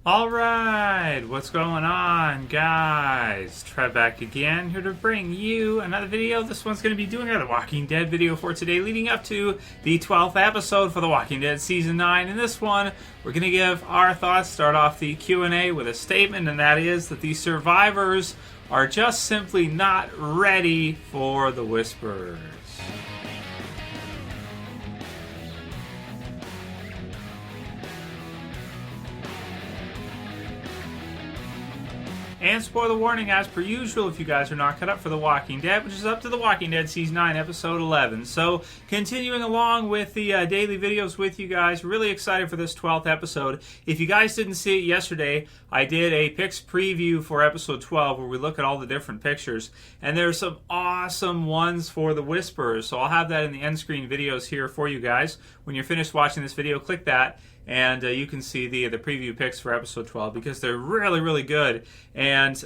Alright, what's going on, guys? Trev back again, here to bring you another video. This one's going to be doing a The Walking Dead video for today, leading up to the 12th episode for The Walking Dead Season 9. In this one, we're going to give our thoughts, start off the Q&A with a statement, and that is that the survivors are just simply not ready for the Whisperers. And spoiler warning, as per usual, if you guys are not caught up for The Walking Dead, which is up to The Walking Dead Season 9, Episode 11. So, continuing along with the daily videos with you guys, really excited for this 12th episode. If you guys didn't see it yesterday, I did a Pix preview for Episode 12, where we look at all the different pictures. And there's some awesome ones for the Whisperers, so I'll have that in the end screen videos here for you guys. When you're finished watching this video, click that. And you can see the preview picks for episode 12 because they're really, really good. And,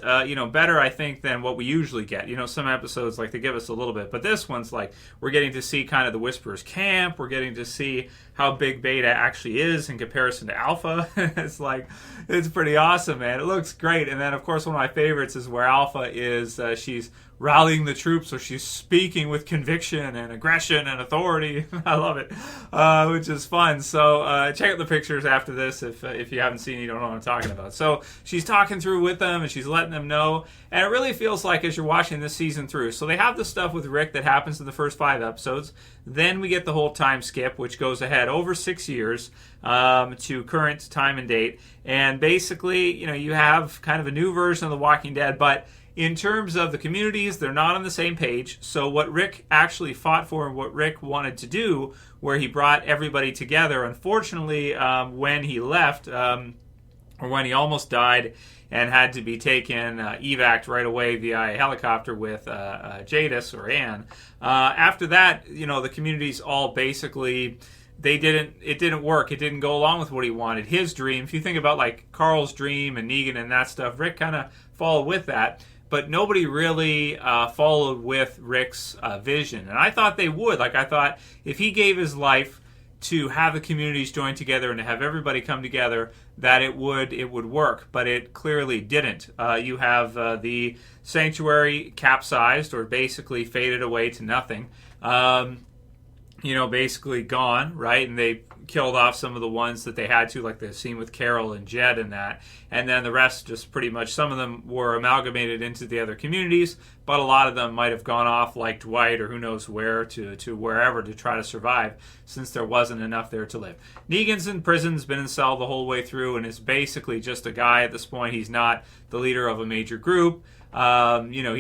better, I think, than what we usually get. You know, some episodes, like, they give us a little bit. But this one's like, we're getting to see kind of the Whisperers camp. We're getting to see how big Beta actually is in comparison to Alpha. It's pretty awesome, man. It looks great. And then, of course, one of my favorites is where Alpha is, she's rallying the troops, so she's speaking with conviction and aggression and authority. I love it, which is fun. So check out the pictures after this if you haven't seen it, you don't know what I'm talking about. So she's talking through with them, and she's letting them know, and it really feels like as you're watching this season through. So they have the stuff with Rick that happens in the first 5 episodes. Then we get the whole time skip, which goes ahead over 6 years to current time and date. And basically, you have kind of a new version of The Walking Dead, but in terms of the communities, they're not on the same page. So what Rick actually fought for and what Rick wanted to do, where he brought everybody together, unfortunately, when he left, or when he almost died and had to be taken evac'd right away via a helicopter with Jadis or Ann. After that, the communities all basically, it didn't work. It didn't go along with what he wanted. His dream, if you think about like Carl's dream and Negan and that stuff, Rick kind of followed with that. But nobody really followed with Rick's vision. And I thought they would. I thought if he gave his life to have the communities join together and to have everybody come together, that it would work. But it clearly didn't. You have the sanctuary capsized or basically faded away to nothing. Basically gone, right? And they killed off some of the ones that they had to, like the scene with Carol and Jed and that. And then the rest just pretty much, some of them were amalgamated into the other communities, but a lot of them might have gone off like Dwight or who knows where to wherever to try to survive, since there wasn't enough there to live. Negan's in prison, has been in cell the whole way through, and is basically just a guy at this point. He's not the leader of a major group. He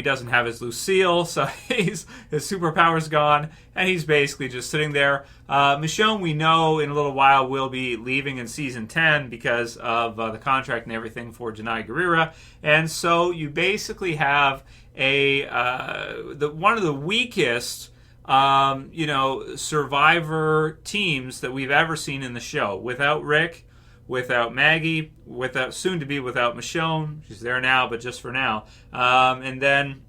doesn't have his Lucille, so his superpower's gone, and he's basically just sitting there. Michonne, we know in a little while, will be leaving in Season 10 because of the contract and everything for Janai Gurira, and so you basically have one of the weakest survivor teams that we've ever seen in the show, without Rick, without Maggie, soon to be without Michonne. She's there now, but just for now. And then,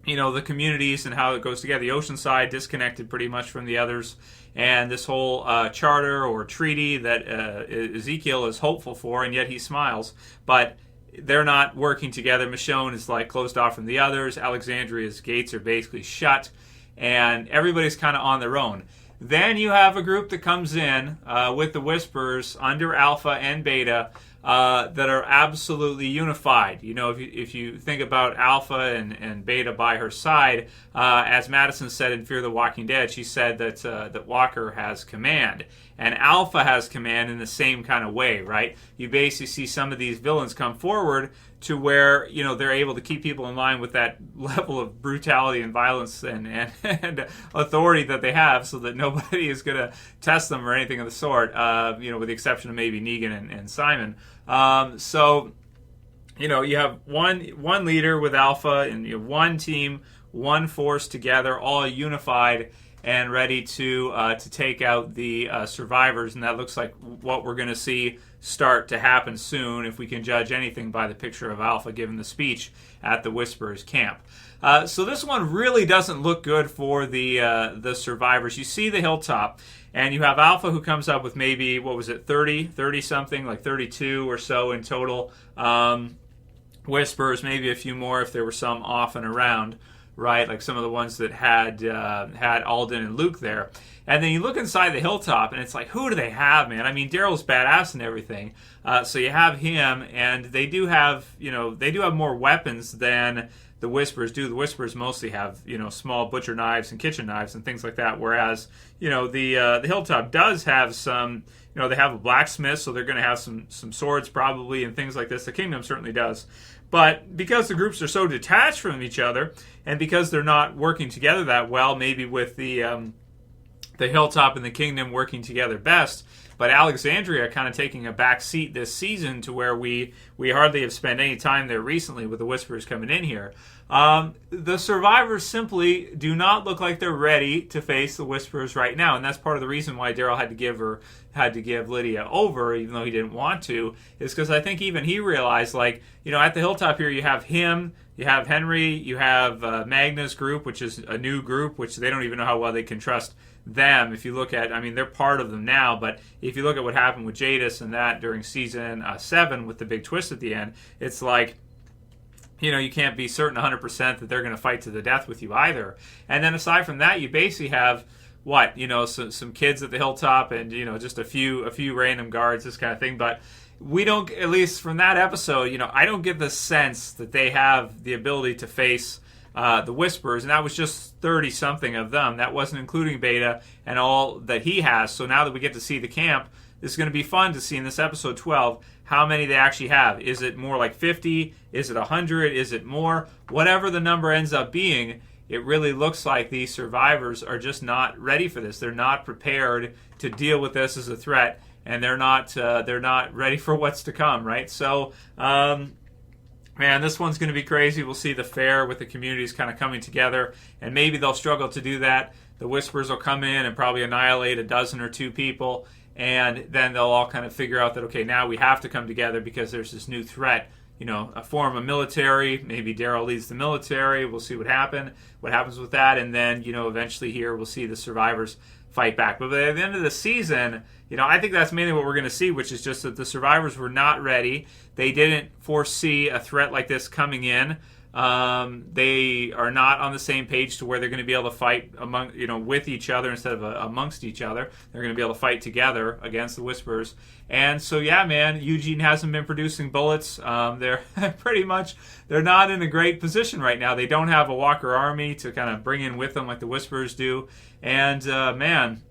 the communities and how it goes together. The Oceanside disconnected pretty much from the others. And this whole charter or treaty that Ezekiel is hopeful for, and yet he smiles. But they're not working together. Michonne is closed off from the others. Alexandria's gates are basically shut. And everybody's kind of on their own. Then you have a group that comes in with the Whisperers under Alpha and Beta that are absolutely unified. If you think about Alpha and Beta by her side, as Madison said in Fear the Walking Dead, she said that Walker has command. And Alpha has command in the same kind of way, right? You basically see some of these villains come forward to where, they're able to keep people in line with that level of brutality and violence and authority that they have, so that nobody is going to test them or anything of the sort, with the exception of maybe Negan and Simon. You have one leader with Alpha, and you have one team, one force together, all unified and ready to take out the survivors, and that looks like what we're going to see start to happen soon, if we can judge anything by the picture of Alpha given the speech at the Whisperers camp. So this one really doesn't look good for the survivors. You see the hilltop, And you have Alpha, who comes up with maybe, what was it, 30 something, like 32 or so in total. Whispers, maybe a few more if there were some off and around, right? Like some of the ones that had Alden and Luke there. And then you look inside the Hilltop, and it's like, who do they have, man? I mean, Daryl's badass and everything. So you have him, and they do have more weapons than the Whispers do. The Whispers mostly have, small butcher knives and kitchen knives and things like that. Whereas, the Hilltop does have some. They have a blacksmith, so they're going to have some swords probably and things like this. The Kingdom certainly does. But because the groups are so detached from each other, and because they're not working together that well, maybe with the Hilltop and the Kingdom working together best, but Alexandria kind of taking a back seat this season to where we hardly have spent any time there recently with the Whispers coming in here. The survivors simply do not look like they're ready to face the Whisperers right now, and that's part of the reason why Daryl had to give Lydia over, even though he didn't want to, is because I think even he realized, at the Hilltop here, you have him, you have Henry, you have Magna's group, which is a new group, which they don't even know how well they can trust them. If you look at, they're part of them now, but if you look at what happened with Jadis and that during season 7 with the big twist at the end, it's like, you can't be certain 100% that they're going to fight to the death with you either. And then aside from that, you basically have some kids at the Hilltop and just a few random guards, this kind of thing. But we don't, at least from that episode, I don't get the sense that they have the ability to face the Whisperers, and that was just 30 something of them. That wasn't including Beta and all that he has. So now that we get to see the camp, this is going to be fun to see in this episode 12 how many they actually have. Is it more like 50? Is it 100? Is it more? Whatever the number ends up being, it really looks like these survivors are just not ready for this. They're not prepared to deal with this as a threat, and they're not ready for what's to come, right? So, man, this one's going to be crazy. We'll see the fair with the communities kind of coming together, and maybe they'll struggle to do that. The Whisperers will come in and probably annihilate a dozen or two people, and then they'll all kind of figure out that, okay, now we have to come together because there's this new threat, a form of military. Maybe Daryl leads the military. We'll see what happens with that, and then, eventually here we'll see the survivors fight back. But at the end of the season, I think that's mainly what we're going to see, which is just that the survivors were not ready. They didn't foresee a threat like this coming in. They are not on the same page to where they're going to be able to fight with each other instead of amongst each other. They're going to be able to fight together against the Whisperers. And so, yeah, man, Eugene hasn't been producing bullets. They're they're not in a great position right now. They don't have a Walker army to kind of bring in with them like the Whisperers do. And, man,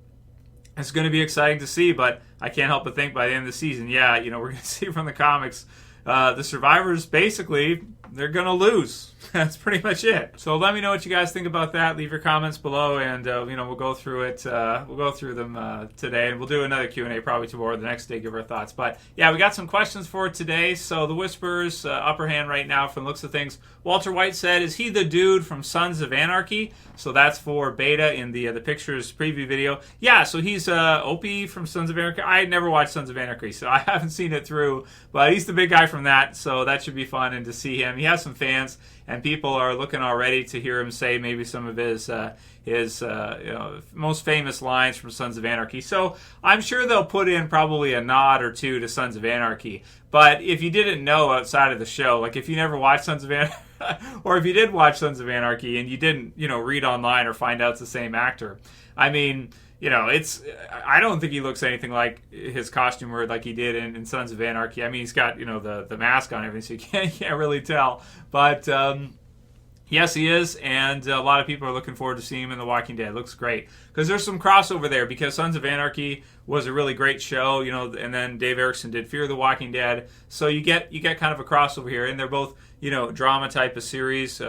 it's going to be exciting to see, but I can't help but think by the end of the season, we're going to see from the comics, the survivors, basically, they're going to lose. That's pretty much it. So let me know what you guys think about that. Leave your comments below, and we'll go through it. We'll go through them today, and we'll do another Q&A probably tomorrow or the next day, give our thoughts. But yeah, we got some questions for today. So the Whisperers, upper hand right now from the looks of things. Walter White said, "Is he the dude from Sons of Anarchy?" So that's for Beta in the pictures preview video. Yeah, so he's Opie from Sons of Anarchy. I never watched Sons of Anarchy, so I haven't seen it through. But he's the big guy from that, so that should be fun and to see him. He has some fans, and people are looking already to hear him say maybe some of his most famous lines from Sons of Anarchy. So I'm sure they'll put in probably a nod or two to Sons of Anarchy. But if you didn't know outside of the show, like if you never watched Sons of Anarchy, or if you did watch Sons of Anarchy and you didn't, read online or find out it's the same actor, I mean, I don't think he looks anything like his costume or like he did in Sons of Anarchy. I mean, he's got, the mask on and everything, so you can't really tell. But, yes, he is, and a lot of people are looking forward to seeing him in The Walking Dead. It looks great. Because there's some crossover there, because Sons of Anarchy was a really great show, and then Dave Erickson did Fear the Walking Dead. So you get kind of a crossover here, and they're both, drama type of series,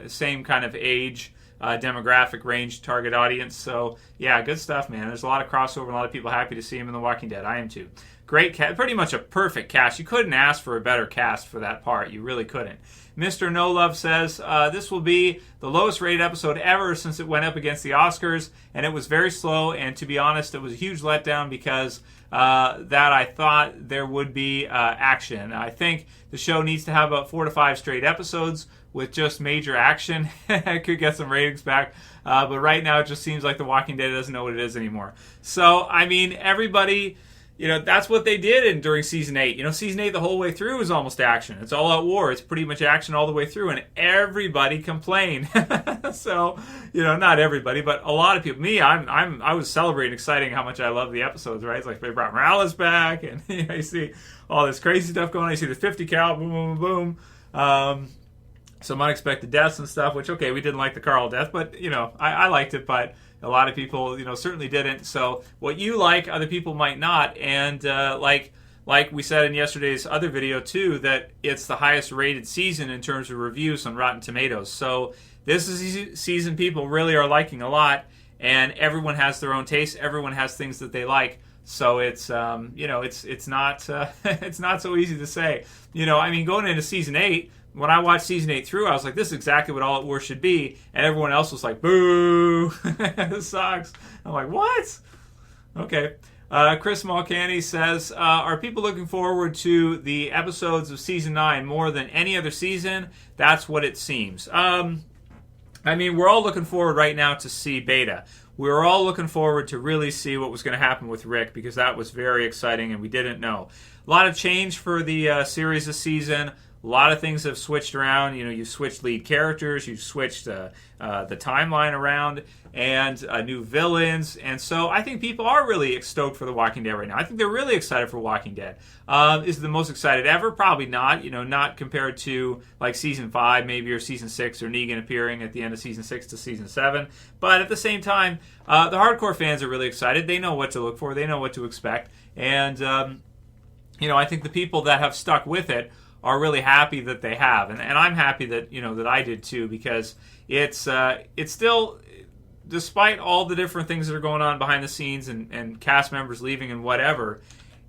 same kind of age, demographic range, target audience. So, yeah, good stuff, man. There's a lot of crossover, a lot of people happy to see him in The Walking Dead. I am too. Great cast, pretty much a perfect cast. You couldn't ask for a better cast for that part. You really couldn't. MrNoluv says, this will be the lowest rated episode ever since it went up against the Oscars, and it was very slow, and to be honest, it was a huge letdown because that I thought there would be action. I think the show needs to have about 4 to 5 straight episodes with just major action, it could get some ratings back. But right now, it just seems like The Walking Dead doesn't know what it is anymore. So, I mean, everybody, that's what they did during Season 8. Season 8 the whole way through is almost action. It's all out war. It's pretty much action all the way through, and everybody complained. So, not everybody, but a lot of people. Me, I was celebrating, exciting how much I love the episodes, right? It's like they brought Morales back, and you see all this crazy stuff going on. You see the 50 cal, boom, boom, boom. Some unexpected deaths and stuff, which, okay, we didn't like the Carl death, but, I liked it, but a lot of people, certainly didn't. So what you like, other people might not. And like we said in yesterday's other video, too, that it's the highest rated season in terms of reviews on Rotten Tomatoes. So this is a season people really are liking a lot, and everyone has their own taste. Everyone has things that they like. So it's, it's not it's not so easy to say. Going into Season 8, when I watched Season 8 through, I was like, this is exactly what All Out War should be. And everyone else was like, boo, this sucks. I'm like, what? Okay. Chris Mulcahy says, are people looking forward to the episodes of Season 9 more than any other season? That's what it seems. We're all looking forward right now to see Beta. We were all looking forward to really see what was going to happen with Rick, because that was very exciting and we didn't know. A lot of change for the series this season. A lot of things have switched around. You've switched lead characters, you've switched the timeline around, and new villains. And so I think people are really stoked for The Walking Dead right now. I think they're really excited for Walking Dead. Is it the most excited ever? Probably not. Not compared to like Season 5 maybe, or Season 6, or Negan appearing at the end of Season 6 to Season 7. But at the same time, the hardcore fans are really excited. They know what to look for. They know what to expect. And, I think the people that have stuck with it are really happy that they have, and I'm happy that that I did too, because it's still, despite all the different things that are going on behind the scenes and cast members leaving and whatever,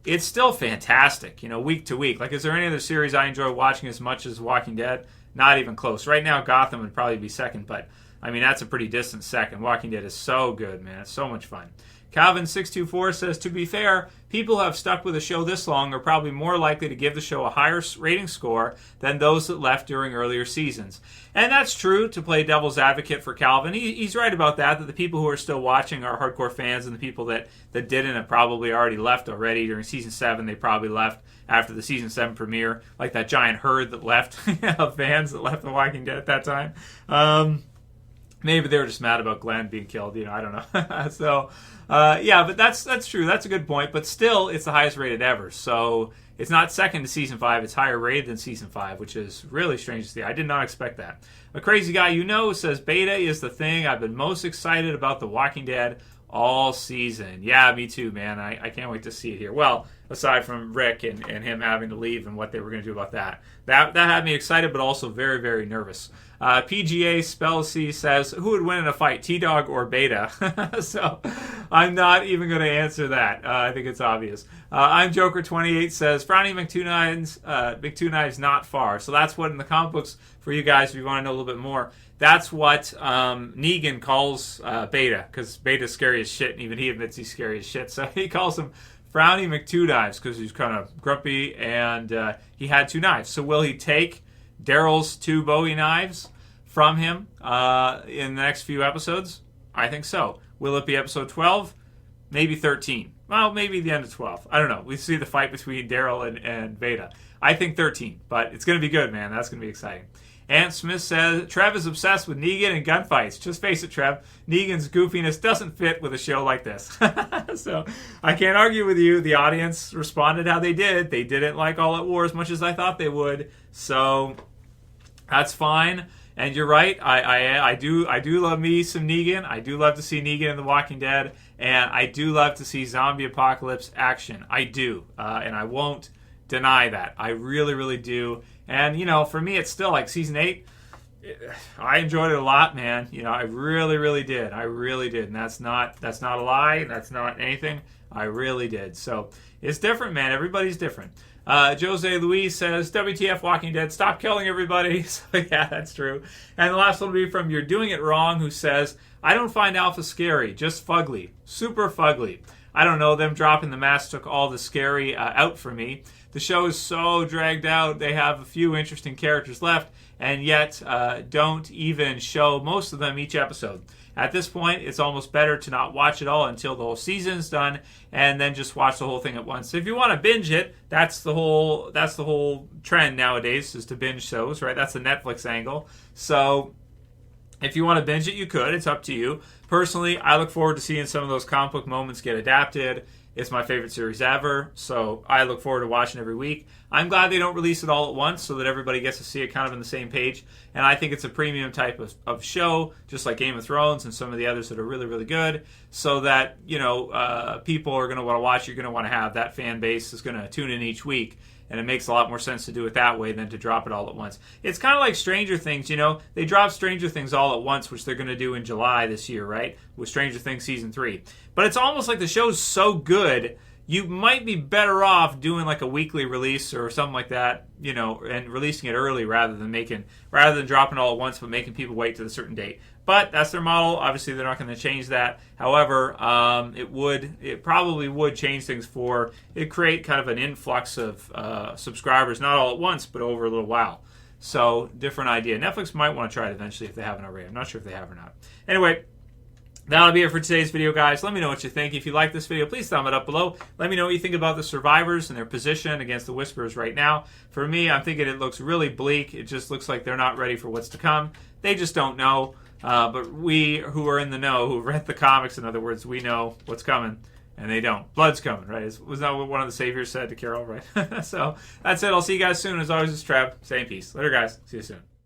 it's still fantastic, week to week. Like, is there any other series I enjoy watching as much as Walking Dead? Not even close. Right now, Gotham would probably be second, but that's a pretty distant second. Walking Dead is so good, man. It's so much fun. Calvin624 says, to be fair, people who have stuck with a show this long are probably more likely to give the show a higher rating score than those that left during earlier seasons. And that's true, to play devil's advocate for Calvin. He's right about that the people who are still watching are hardcore fans, and the people that didn't have probably already left already during Season 7. They probably left after the Season 7 premiere, like that giant herd that left of fans that left The Walking Dead at that time. Maybe they were just mad about Glenn being killed. I don't know. So, but that's true. That's a good point. But still, it's the highest rated ever. So it's not second to Season 5. It's higher rated than Season 5, which is really strange to see. I did not expect that. A crazy guy says, Beta is the thing I've been most excited about The Walking Dead all season. Yeah, me too, man. I can't wait to see it here. Well, aside from Rick and him having to leave and what they were going to do about that. That had me excited, but also very, very nervous. PGA Spellc says, who would win in a fight, T-Dog or Beta? So I'm not even going to answer that. I think it's obvious. I'm Joker28 says, Frowny McTwo-Knives not far. So that's what in the comic books, for you guys, if you want to know a little bit more, that's what Negan calls Beta, because Beta's scary as shit, and even he admits he's scary as shit. So he calls him Frowny McTwo-Knives because he's kind of grumpy, and he had two knives. So will he take Daryl's two Bowie knives from him in the next few episodes? I think so. Will it be episode 12? Maybe 13. Well, maybe the end of 12. I don't know. We see the fight between Daryl and Beta. I think 13, but it's going to be good, man. That's going to be exciting. Ant Smith says, Trev is obsessed with Negan and gunfights. Just face it, Trev. Negan's goofiness doesn't fit with a show like this. So I can't argue with you. The audience responded how they did. They didn't like All Out War as much as I thought they would. So that's fine. And you're right. I do love me some Negan. I do love to see Negan in The Walking Dead. And I do love to see zombie apocalypse action. I do. And I won't deny that. I really, really do. And, for me, it's still like Season 8. I enjoyed it a lot, man. I really, really did. I really did. And that's not a lie. That's not anything. I really did. So it's different, man. Everybody's different. Jose Luis says, WTF Walking Dead, stop killing everybody. So, yeah, that's true. And the last one will be from You're Doing It Wrong, who says, I don't find Alpha scary, just fugly. Super fugly. I don't know, them dropping the mask took all the scary out for me. The show is so dragged out. They have a few interesting characters left, and yet don't even show most of them each episode. At this point, it's almost better to not watch it all until the whole season's done, and then just watch the whole thing at once. So if you want to binge it, that's the whole trend nowadays, is to binge shows, right? That's the Netflix angle. So if you want to binge it, you could. It's up to you. Personally, I look forward to seeing some of those comic book moments get adapted. It's my favorite series ever, so I look forward to watching every week. I'm glad they don't release it all at once so that everybody gets to see it kind of on the same page. And I think it's a premium type of show, just like Game of Thrones and some of the others that are really, really good, so that, people are going to want to watch. You're going to want to have that fan base is going to tune in each week. And it makes a lot more sense to do it that way than to drop it all at once. It's kind of like Stranger Things, They dropped Stranger Things all at once, which they're going to do in July this year, right? With Stranger Things Season 3. But it's almost like the show's so good, you might be better off doing like a weekly release or something like that, and releasing it early rather than dropping it all at once, but making people wait to a certain date. But that's their model. Obviously, they're not going to change that. However, it probably would change things it'd create kind of an influx of subscribers, not all at once, but over a little while. So, different idea. Netflix might want to try it eventually if they haven't already. I'm not sure if they have or not. Anyway, that'll be it for today's video, guys. Let me know what you think. If you like this video, please thumb it up below. Let me know what you think about the survivors and their position against the Whisperers right now. For me, I'm thinking it looks really bleak. It just looks like they're not ready for what's to come. They just don't know. But we who are in the know, who read the comics, in other words, we know what's coming, and they don't. Blood's coming, right? Was that what one of the saviors said to Carol, right? So that's it. I'll see you guys soon. As always, it's Trev. Saying peace. Later, guys. See you soon.